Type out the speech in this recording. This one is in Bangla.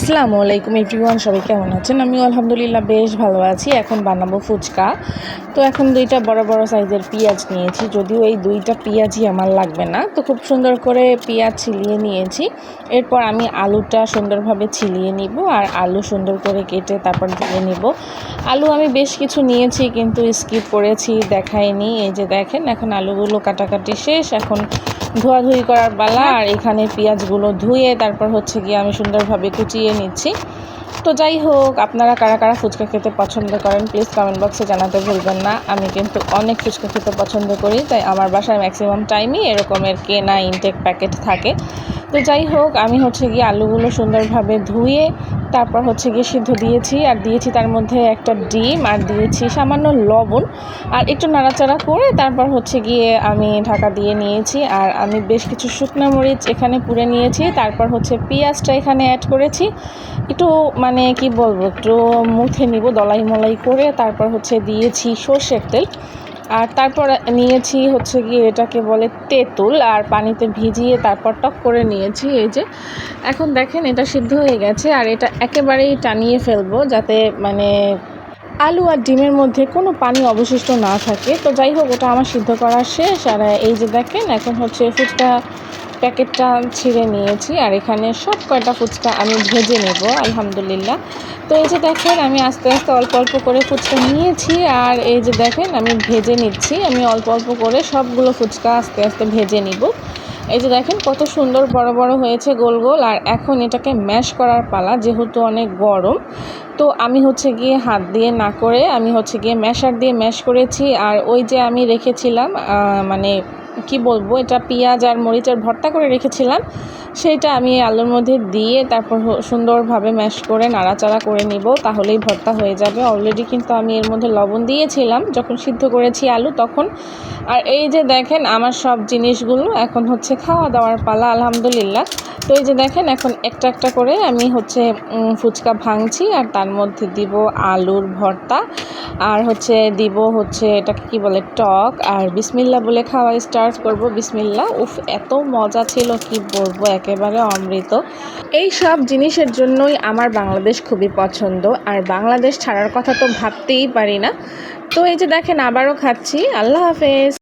আসসালামু আলাইকুম এভরিওয়ান, সবাই কেমন আছেন? আমি আলহামদুলিল্লাহ বেশ ভালো আছি। এখন বানাবো ফুচকা। তো এখন দুইটা বড় বড় সাইজের পেঁয়াজ নিয়েছি, যদিও এই দুইটা পেঁয়াজই আমার লাগবে না। তো খুব সুন্দর করে পেঁয়াজ ছিলিয়ে নিয়েছি। এরপর আমি আলুটা সুন্দরভাবে ছিলিয়ে নিব আর আলু সুন্দর করে কেটে তারপর দিয়ে নিব। আলু আমি বেশ কিছু নিয়েছি কিন্তু স্কিপ করেছি, দেখাইনি। এই যে দেখেন, এখন আলুগুলো কাটাকাটি শেষ। এখন ধোয়াধুয়ি করার পালা। আর এখানে পেঁয়াজগুলো ধুয়ে তারপর হচ্ছে গিয়ে আমি সুন্দরভাবে কুচিয়ে নিচ্ছি। তো যাই হোক, আপনারা কারা কারা ফুচকা খেতে পছন্দ করেন প্লিজ কমেন্ট বক্সে জানাতে ভুলবেন না। আমি কিন্তু অনেক ফুচকা খেতে পছন্দ করি, তাই আমার বাসায় ম্যাক্সিমাম টাইমই এরকমের কেনা ইনটেক প্যাকেট থাকে। তো যাই হোক, আমি হচ্ছে গিয়ে আলুগুলো সুন্দরভাবে ধুয়ে তারপর হচ্ছে গিয়ে সিদ্ধ দিয়েছি, আর দিয়েছি তার মধ্যে একটা ডিম, আর দিয়েছি সামান্য লবণ, আর একটু নাড়াচাড়া করে তারপর হচ্ছে গিয়ে আমি ঢাকা দিয়ে নিয়েছি। আর আমি বেশ কিছু শুকনো মরিচ এখানে পুড়ে নিয়েছি। তারপর হচ্ছে পেঁয়াজটা এখানে অ্যাড করেছি, একটু মানে কি বলবো, একটু মুথে নিব দলাই মলাই করে। তারপর হচ্ছে দিয়েছি সর্ষের তেল, আর তারপর নিয়েছি হচ্ছে গিয়ে এটাকে বলে তেঁতুল, আর পানিতে ভিজিয়ে তারপর টক করে নিয়েছি। এই যে এখন দেখেন এটা সিদ্ধ হয়ে গেছে, আর এটা একেবারেই টানিয়ে ফেলবো যাতে মানে আলু আর ডিমের মধ্যে কোনো পানি অবশিষ্ট না থাকে। তো যাই হোক, ওটা আমার সিদ্ধ করা শেষ। আর এই যে দেখেন, এখন হচ্ছে ফুচকা প্যাকেটটা ছিঁড়ে নিয়েছি, আর এখানে সব কয়টা ফুচকা আমি ভেজে নেব আলহামদুলিল্লাহ। তো এই যে দেখেন, আমি আস্তে আস্তে অল্প অল্প করে ফুচকা নিয়েছি, আর এই যে দেখেন আমি ভেজে নিচ্ছি। আমি অল্প অল্প করে সবগুলো ফুচকা আস্তে আস্তে ভেজে নিব। এই যে দেখেন কত সুন্দর বড় বড় হয়েছে গোল গোল। আর এখন এটাকে ম্যাশ করার পালা, যেহেতু অনেক গরম। তো আমি হচ্ছে গিয়ে হাত দিয়ে না করে আমি হচ্ছে গিয়ে ম্যাশার দিয়ে ম্যাশ করেছি। আর ওই যে আমি রেখেছিলাম মানে কি বলবো, এটা পেঁয়াজ আর মরিচের ভর্তা করে রেখেছিলাম, সেইটা আমি আলুর মধ্যে দিয়ে তারপর সুন্দরভাবে ম্যাশ করে নাড়াচাড়া করে নিব, তাহলেই ভর্তা হয়ে যাবে। অলরেডি কিন্তু আমি এর মধ্যে লবণ দিয়েছিলাম যখন সিদ্ধ করেছি আলু তখন। আর এই যে দেখেন, আমার সব জিনিসগুলো এখন হচ্ছে খাওয়া দাওয়ার পালা আলহামদুলিল্লাহ। তো এই যে দেখেন, এখন একটা একটা করে আমি হচ্ছে ফুচকা ভাঙছি, আর তার মধ্যে দিব আলুর ভর্তা, আর হচ্ছে দিব হচ্ছে এটাকে কি বলে টক, আর বিসমিল্লাহ বলে খাওয়া স্টার্ট করব। বিসমিল্লাহ। উফ, এত মজা ছিল কি বলবো, একেবারে অমৃত। এই সব জিনিসের জন্যই আমার বাংলাদেশ খুবই পছন্দ, আর বাংলাদেশ ছাড়ার কথা তো ভাবতেই পারি না। তো এই যে দেখেন, আবারও খাচ্ছি। আল্লাহ হাফেজ।